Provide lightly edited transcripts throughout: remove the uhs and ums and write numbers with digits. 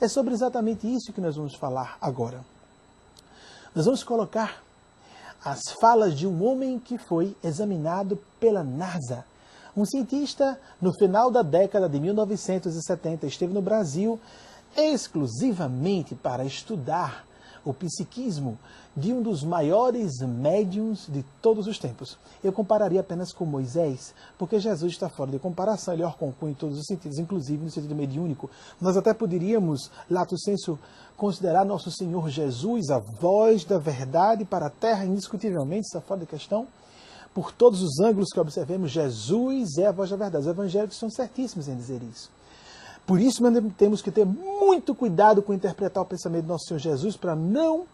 É sobre exatamente isso que nós vamos falar agora. Nós vamos colocar as falas de um homem que foi examinado pela NASA. Um cientista, no final da década de 1970, esteve no Brasil exclusivamente para estudar o psiquismo de um dos maiores médiuns de todos os tempos. Eu compararia apenas com Moisés, porque Jesus está fora de comparação, ele orconclui em todos os sentidos, inclusive no sentido mediúnico. Nós até poderíamos, lato sensu, considerar nosso Senhor Jesus a voz da verdade para a terra, indiscutivelmente, está fora de questão. Por todos os ângulos que observemos, Jesus é a voz da verdade. Os evangélicos são certíssimos em dizer isso. Por isso, nós temos que ter muito cuidado com interpretar o pensamento do nosso Senhor Jesus para não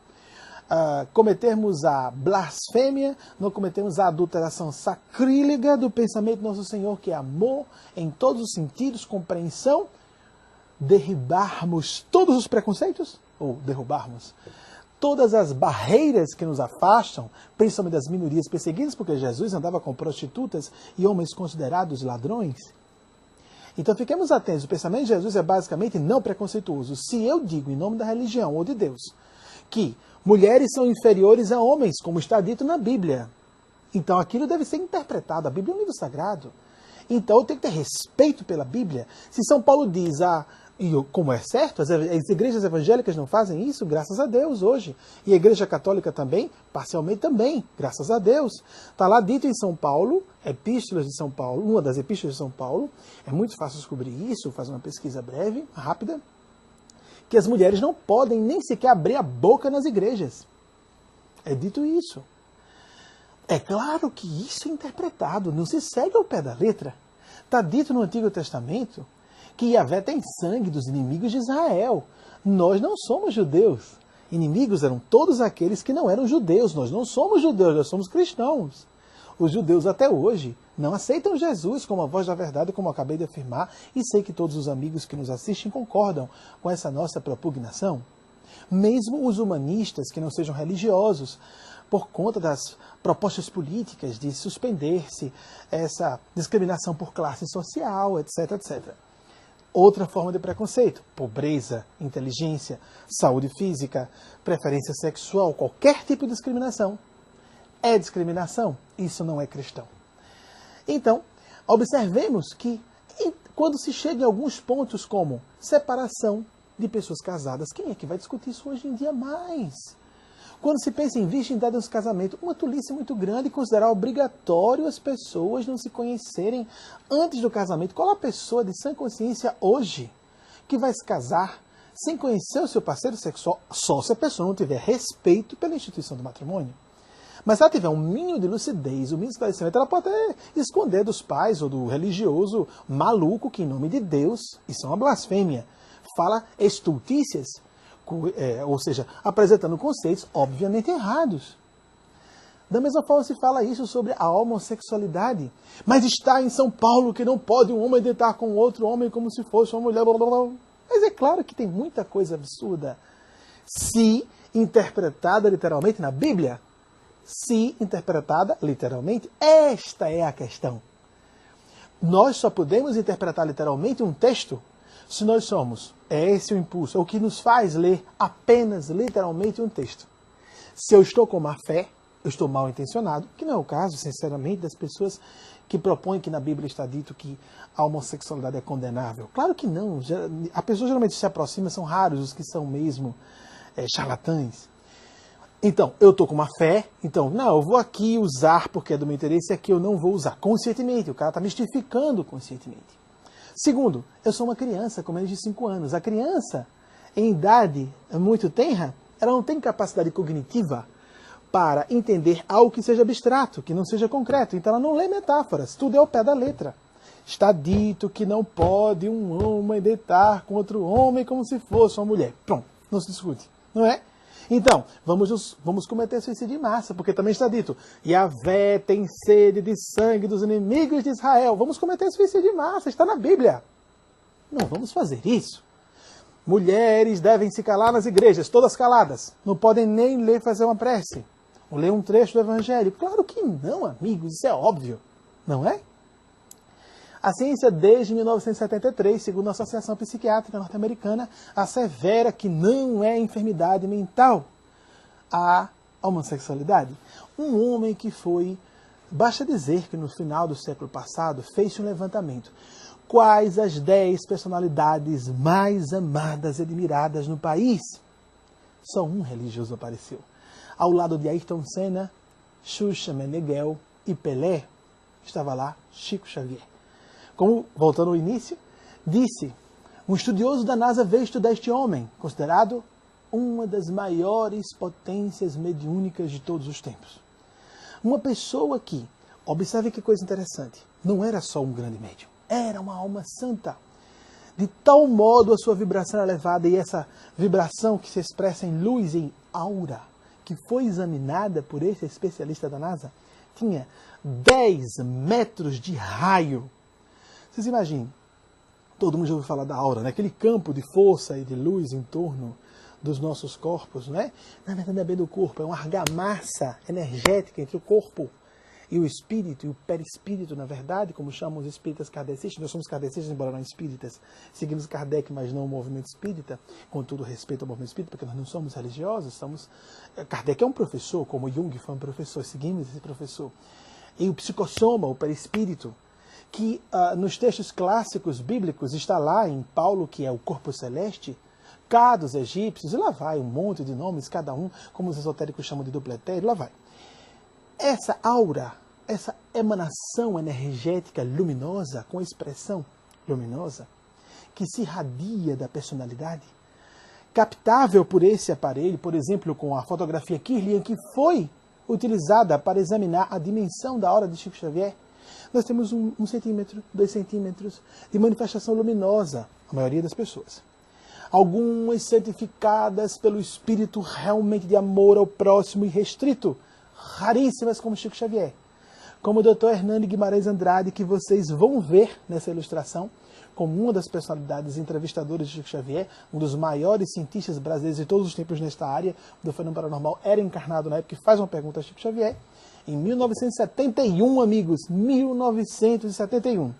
cometermos a blasfêmia, não cometermos a adulteração sacrílega do pensamento do nosso Senhor, que é amor em todos os sentidos, compreensão, derribarmos todos os preconceitos, ou derrubarmos todas as barreiras que nos afastam, principalmente das minorias perseguidas, porque Jesus andava com prostitutas e homens considerados ladrões. Então fiquemos atentos, o pensamento de Jesus é basicamente não preconceituoso. Se eu digo em nome da religião ou de Deus que mulheres são inferiores a homens, como está dito na Bíblia, então aquilo deve ser interpretado. A Bíblia é um livro sagrado. Então eu tenho que ter respeito pela Bíblia. Se São Paulo diz, como é certo, as igrejas evangélicas não fazem isso, graças a Deus hoje. E a igreja católica também, parcialmente também, graças a Deus. Está lá dito em São Paulo, Epístolas de São Paulo, uma das Epístolas de São Paulo, é muito fácil descobrir isso, fazer uma pesquisa breve, rápida, que as mulheres não podem nem sequer abrir a boca nas igrejas. É dito isso. É claro que isso é interpretado, não se segue ao pé da letra. Está dito no Antigo Testamento que Yahvé tem sangue dos inimigos de Israel. Nós não somos judeus. Inimigos eram todos aqueles que não eram judeus. Nós não somos judeus, nós somos cristãos. Os judeus até hoje não aceitam Jesus como a voz da verdade, como eu acabei de afirmar, e sei que todos os amigos que nos assistem concordam com essa nossa propugnação. Mesmo os humanistas que não sejam religiosos, por conta das propostas políticas de suspender-se essa discriminação por classe social, etc, etc. Outra forma de preconceito, pobreza, inteligência, saúde física, preferência sexual, qualquer tipo de discriminação é discriminação. Isso não é cristão. Então, observemos que quando se chega em alguns pontos como separação de pessoas casadas, quem é que vai discutir isso hoje em dia mais? Quando se pensa em virgindade nos casamentos, uma tolice muito grande considerar obrigatório as pessoas não se conhecerem antes do casamento. Qual a pessoa de sã consciência hoje que vai se casar sem conhecer o seu parceiro sexual, só se a pessoa não tiver respeito pela instituição do matrimônio? Mas se ela tiver um mínimo de lucidez, um mínimo de esclarecimento, ela pode até esconder dos pais ou do religioso maluco que, em nome de Deus, isso é uma blasfêmia, fala estultícias, ou seja, apresentando conceitos obviamente errados. Da mesma forma se fala isso sobre a homossexualidade. Mas está em São Paulo que não pode um homem deitar com outro homem como se fosse uma mulher. Blá, blá, blá. Mas é claro que tem muita coisa absurda. Se interpretada literalmente na Bíblia, se interpretada literalmente, esta é a questão. Nós só podemos interpretar literalmente um texto se nós somos, é esse o impulso, é o que nos faz ler apenas literalmente um texto. Se eu estou com má fé, eu estou mal intencionado, que não é o caso, sinceramente, das pessoas que propõem que na Bíblia está dito que a homossexualidade é condenável. Claro que não. A pessoa geralmente se aproxima, são raros os que são mesmo charlatães. Então, eu estou com uma fé, então, não, eu vou aqui usar porque é do meu interesse e aqui eu não vou usar conscientemente. O cara está mistificando conscientemente. Segundo, eu sou uma criança com menos de 5 anos. A criança, em idade muito tenra, ela não tem capacidade cognitiva para entender algo que seja abstrato, que não seja concreto. Então ela não lê metáforas, tudo é ao pé da letra. Está dito que não pode um homem deitar com outro homem como se fosse uma mulher. Pronto, não se discute, não é? Então, vamos cometer suicídio em massa, porque também está dito, Yahvé tem sede de sangue dos inimigos de Israel. Vamos cometer suicídio em massa, está na Bíblia. Não vamos fazer isso. Mulheres devem se calar nas igrejas, todas caladas. Não podem nem ler, fazer uma prece. Ou ler um trecho do Evangelho. Claro que não, amigos, isso é óbvio, não é? A ciência, desde 1973, segundo a Associação Psiquiátrica Norte-Americana, assevera que não é enfermidade mental a homossexualidade. Um homem que foi, basta dizer que no final do século passado, fez um levantamento. Quais as 10 personalidades mais amadas e admiradas no país? Só um religioso apareceu. Ao lado de Ayrton Senna, Xuxa Meneghel e Pelé, estava lá Chico Xavier. Como, voltando ao início, disse, um estudioso da NASA veio estudar este homem, considerado uma das maiores potências mediúnicas de todos os tempos. Uma pessoa que, observe que coisa interessante, não era só um grande médium, era uma alma santa. De tal modo a sua vibração era elevada, e essa vibração que se expressa em luz, em aura, que foi examinada por esse especialista da NASA, tinha 10 metros de raio. Vocês imaginem, todo mundo já ouviu falar da aura, né? Aquele campo de força e de luz em torno dos nossos corpos, né? Na verdade não é bem do corpo, é uma argamassa energética entre o corpo e o espírito, e o perispírito, na verdade, como chamam os espíritas kardecistas. Nós somos kardecistas, embora não espíritas, seguimos Kardec, mas não o movimento espírita, com todo respeito ao movimento espírita, porque nós não somos religiosos, Kardec é um professor, como Jung foi um professor, seguimos esse professor. E o psicossoma, o perispírito, que nos textos clássicos bíblicos está lá em Paulo, que é o corpo celeste, Cá dos egípcios, e lá vai um monte de nomes, cada um, como os esotéricos chamam de dupletério, lá vai. Essa aura, essa emanação energética luminosa, com expressão luminosa, que se irradia da personalidade, captável por esse aparelho, por exemplo, com a fotografia Kirlian, que foi utilizada para examinar a dimensão da aura de Chico Xavier, nós temos 1 centímetro, 2 centímetros de manifestação luminosa, a maioria das pessoas. Algumas certificadas pelo espírito realmente de amor ao próximo e restrito, raríssimas como Chico Xavier. Como o Dr. Hernani Guimarães Andrade, que vocês vão ver nessa ilustração, como uma das personalidades entrevistadoras de Chico Xavier, um dos maiores cientistas brasileiros de todos os tempos nesta área do fenômeno paranormal, era encarnado na época e faz uma pergunta a Chico Xavier. Em 1971, amigos, 1971.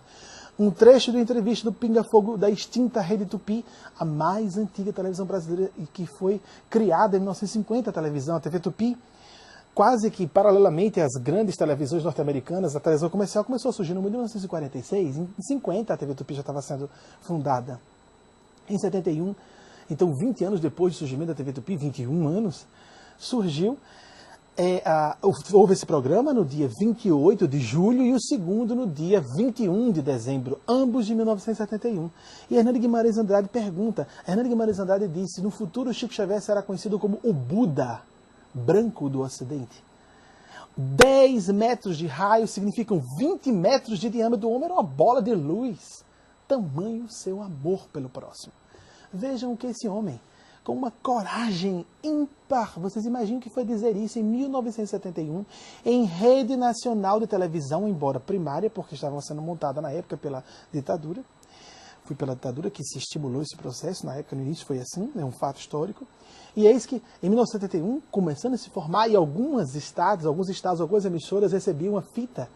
Um trecho da entrevista do Pinga Fogo da extinta Rede Tupi, a mais antiga televisão brasileira, e que foi criada em 1950, a televisão, a TV Tupi. Quase que paralelamente às grandes televisões norte-americanas, a televisão comercial começou a surgir no 1946. Em 50 a TV Tupi já estava sendo fundada. Em 71, então 20 anos depois do surgimento da TV Tupi, 21 anos, surgiu, houve esse programa no dia 28 de julho e o segundo no dia 21 de dezembro, ambos de 1971. E Hernani Guimarães Andrade pergunta, Hernani Guimarães Andrade disse, no futuro Chico Xavier será conhecido como o Buda branco do Ocidente. 10 metros de raio significam 20 metros de diâmetro. O homem era uma bola de luz. Tamanho seu amor pelo próximo. Vejam que esse homem, com uma coragem ímpar, vocês imaginam que foi dizer isso em 1971, em rede nacional de televisão, embora primária, porque estava sendo montada na época pela ditadura. Foi pela ditadura que se estimulou esse processo, na época, no início foi assim, é um fato histórico. E eis que, em 1971, começando a se formar, e alguns estados, algumas emissoras recebiam a fita,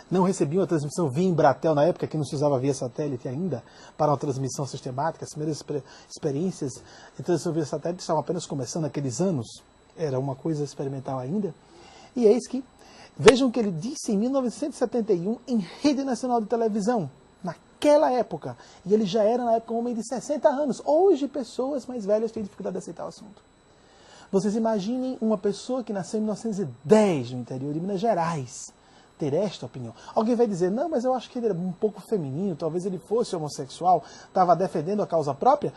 não recebiam a transmissão via Embratel na época, que não se usava via satélite ainda, para uma transmissão sistemática. As primeiras experiências de transmissão via satélite estavam apenas começando naqueles anos, era uma coisa experimental ainda. E eis que, vejam o que ele disse em 1971, em rede nacional de televisão, naquela época, e ele já era na época um homem de 60 anos. Hoje pessoas mais velhas têm dificuldade de aceitar o assunto. Vocês imaginem uma pessoa que nasceu em 1910 no interior de Minas Gerais ter esta opinião. Alguém vai dizer, não, mas eu acho que ele era um pouco feminino, talvez ele fosse homossexual, estava defendendo a causa própria.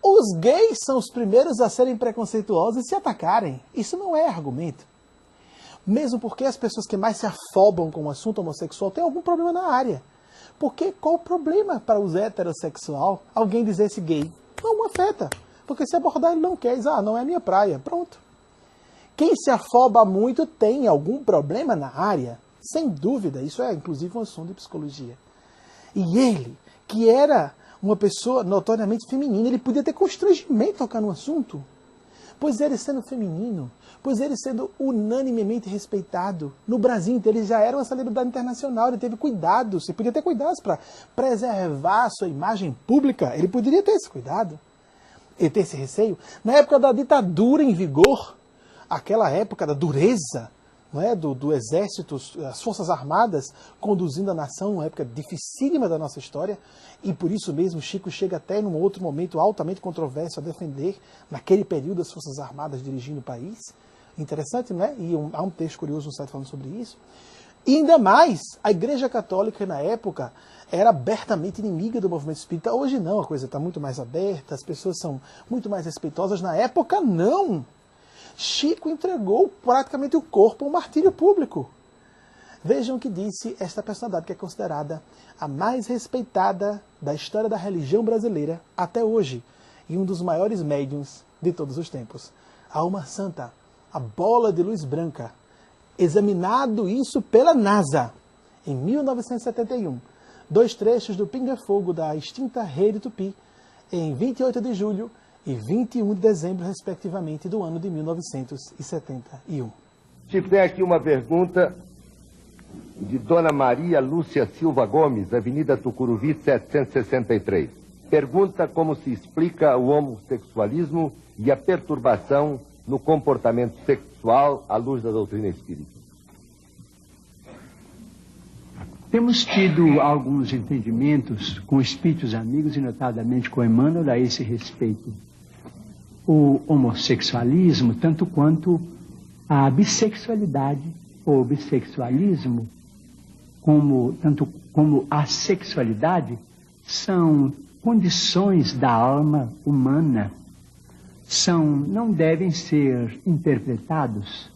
Os gays são os primeiros a serem preconceituosos e se atacarem. Isso não é argumento. Mesmo porque as pessoas que mais se afobam com o assunto homossexual têm algum problema na área. Porque qual o problema para os heterossexual alguém dizer esse gay? Não afeta. Porque se abordar ele não quer, diz, não é minha praia. Pronto. Quem se afoba muito tem algum problema na área. Sem dúvida, isso é inclusive um assunto de psicologia. E ele, que era uma pessoa notoriamente feminina, ele podia ter constrangimento tocar no assunto. pois ele sendo feminino, pois ele sendo unanimemente respeitado, no Brasil inteiro ele já era uma celebridade internacional, ele teve cuidados, ele podia ter cuidados para preservar a sua imagem pública, ele poderia ter esse cuidado, ele ter esse receio. Na época da ditadura em vigor, aquela época da dureza, não é, do exército, as forças armadas conduzindo a nação, uma época dificílima da nossa história, e por isso mesmo Chico chega até num outro momento altamente controverso a defender, naquele período, as forças armadas dirigindo o país. Interessante, não é? E há um texto curioso no site falando sobre isso. E ainda mais, a Igreja Católica na época era abertamente inimiga do movimento espírita. Hoje não, a coisa está muito mais aberta, as pessoas são muito mais respeitosas. Na época, não. Chico entregou praticamente o corpo ao martírio público. Vejam o que disse esta personalidade que é considerada a mais respeitada da história da religião brasileira até hoje e um dos maiores médiuns de todos os tempos. A alma santa, a bola de luz branca, examinado isso pela NASA em 1971. 2 trechos do Pinga Fogo da extinta Rede Tupi em 28 de julho e 21 de dezembro, respectivamente, do ano de 1971. Chico, tem aqui uma pergunta de Dona Maria Lúcia Silva Gomes, Avenida Tucuruvi, 763. Pergunta como se explica o homossexualismo e a perturbação no comportamento sexual à luz da doutrina espírita. Temos tido alguns entendimentos com espíritos amigos e notadamente com Emmanuel a esse respeito. O homossexualismo, tanto quanto a bissexualidade ou bissexualismo, tanto como a sexualidade, são condições da alma humana, não devem ser interpretados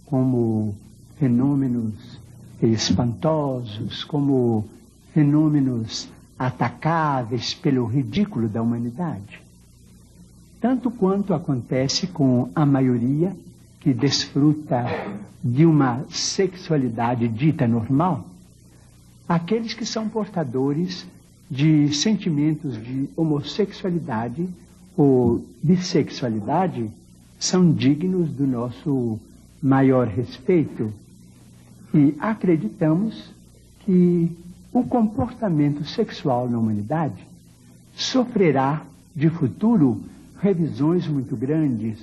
como fenômenos espantosos, como fenômenos atacáveis pelo ridículo da humanidade. Tanto quanto acontece com a maioria que desfruta de uma sexualidade dita normal, aqueles que são portadores de sentimentos de homossexualidade ou bissexualidade são dignos do nosso maior respeito e acreditamos que o comportamento sexual na humanidade sofrerá de futuro revisões muito grandes,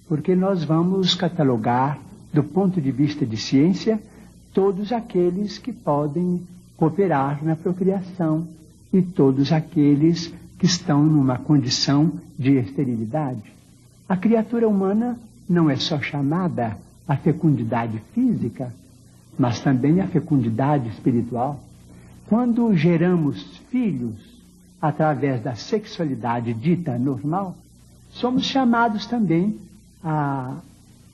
porque nós vamos catalogar, do ponto de vista de ciência, todos aqueles que podem cooperar na procriação e todos aqueles que estão numa condição de esterilidade. A criatura humana não é só chamada à fecundidade física, mas também à fecundidade espiritual. Quando geramos filhos através da sexualidade dita normal, somos chamados também à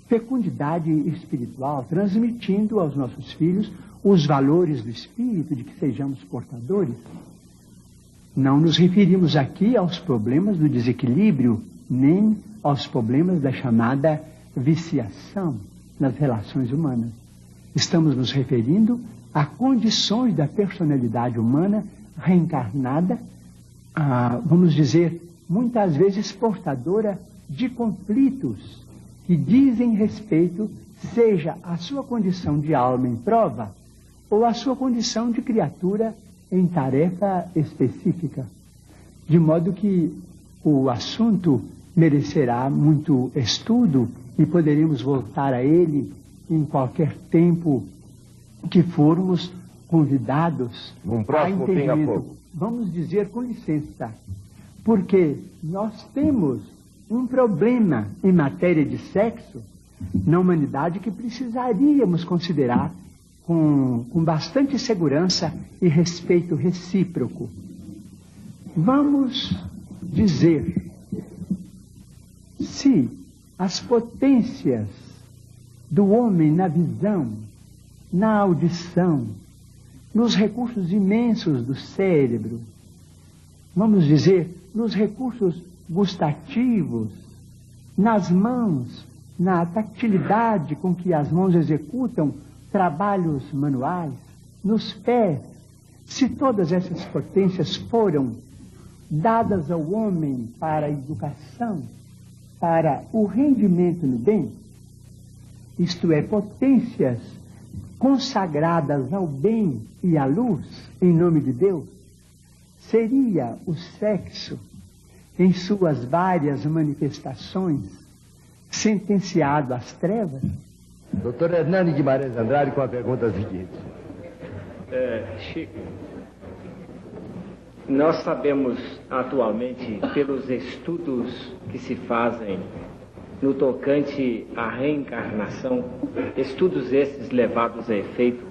fecundidade espiritual, transmitindo aos nossos filhos os valores do espírito, de que sejamos portadores. Não nos referimos aqui aos problemas do desequilíbrio, nem aos problemas da chamada viciação nas relações humanas. Estamos nos referindo a condições da personalidade humana reencarnada, vamos dizer, muitas vezes portadora de conflitos que dizem respeito, seja a sua condição de alma em prova ou a sua condição de criatura em tarefa específica. De modo que o assunto merecerá muito estudo e poderemos voltar a ele em qualquer tempo que formos convidados a entendimento. Vamos dizer com licença, porque nós temos um problema em matéria de sexo na humanidade que precisaríamos considerar com bastante segurança e respeito recíproco. Vamos dizer, se as potências do homem na visão, na audição, nos recursos imensos do cérebro, vamos dizer, nos recursos gustativos, nas mãos, na tactilidade com que as mãos executam trabalhos manuais, nos pés, se todas essas potências foram dadas ao homem para a educação, para o rendimento no bem, isto é, potências consagradas ao bem e à luz, em nome de Deus, seria o sexo, em suas várias manifestações, sentenciado às trevas? Doutor Hernani Guimarães Andrade com a pergunta seguinte. Chico, nós sabemos atualmente, pelos estudos que se fazem no tocante à reencarnação, estudos esses levados a efeito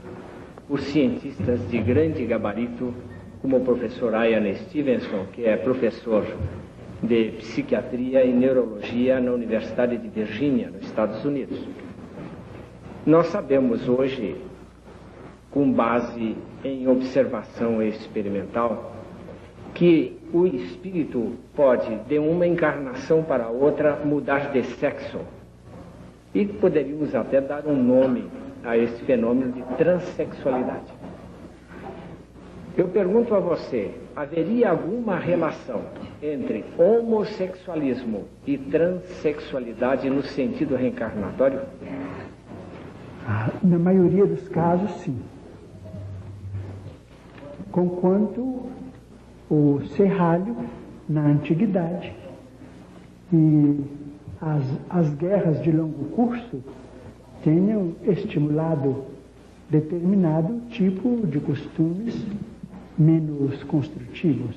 por cientistas de grande gabarito, como o professor Ian Stevenson, que é professor de psiquiatria e neurologia na Universidade de Virgínia, nos Estados Unidos. Nós sabemos hoje, com base em observação experimental, que o espírito pode, de uma encarnação para outra, mudar de sexo. E poderíamos até dar um nome a esse fenômeno de transexualidade. Eu pergunto a você, haveria alguma relação entre homossexualismo e transexualidade no sentido reencarnatório? Na maioria dos casos, sim. Conquanto o serralho, na antiguidade, e as guerras de longo curso tenham estimulado determinado tipo de costumes menos construtivos.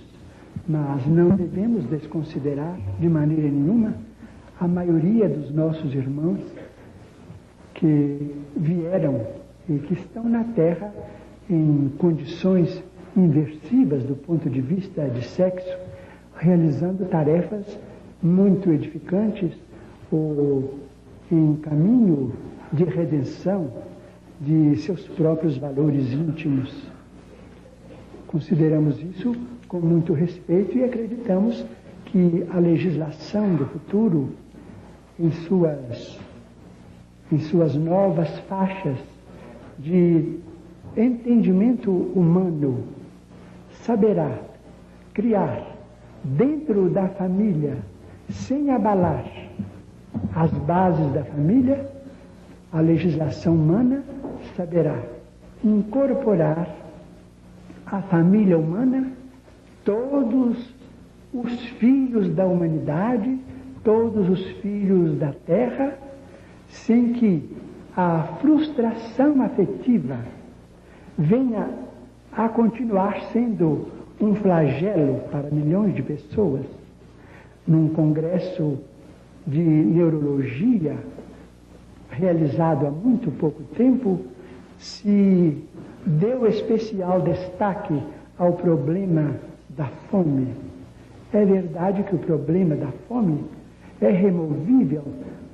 Mas não devemos desconsiderar de maneira nenhuma a maioria dos nossos irmãos que vieram e que estão na Terra em condições inversivas do ponto de vista de sexo, realizando tarefas muito edificantes ou em caminho de redenção de seus próprios valores íntimos. Consideramos isso com muito respeito e acreditamos que a legislação do futuro, em suas novas faixas de entendimento humano, saberá criar dentro da família, sem abalar as bases da família, a legislação humana saberá incorporar à família humana todos os filhos da humanidade, todos os filhos da terra, sem que a frustração afetiva venha a continuar sendo um flagelo para milhões de pessoas. Num congresso de neurologia realizado há muito pouco tempo, se deu especial destaque ao problema da fome. É verdade que o problema da fome é removível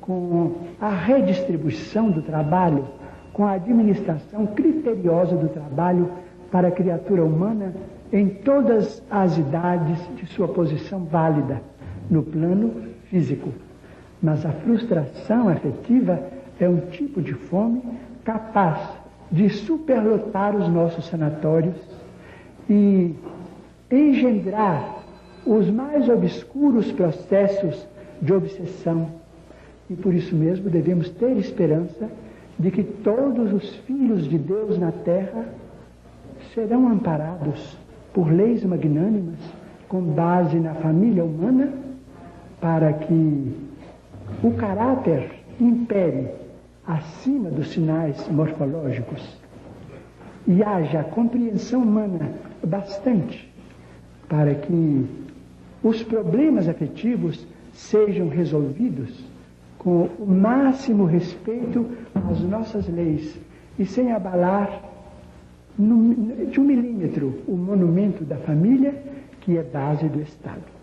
com a redistribuição do trabalho, com a administração criteriosa do trabalho para a criatura humana em todas as idades de sua posição válida no plano físico. Mas a frustração afetiva é um tipo de fome capaz de superlotar os nossos sanatórios e engendrar os mais obscuros processos de obsessão. E por isso mesmo devemos ter esperança de que todos os filhos de Deus na terra serão amparados por leis magnânimas com base na família humana, para que o caráter impere acima dos sinais morfológicos e haja compreensão humana bastante para que os problemas afetivos sejam resolvidos com o máximo respeito às nossas leis e sem abalar de 1 milímetro o monumento da família, que é base do Estado.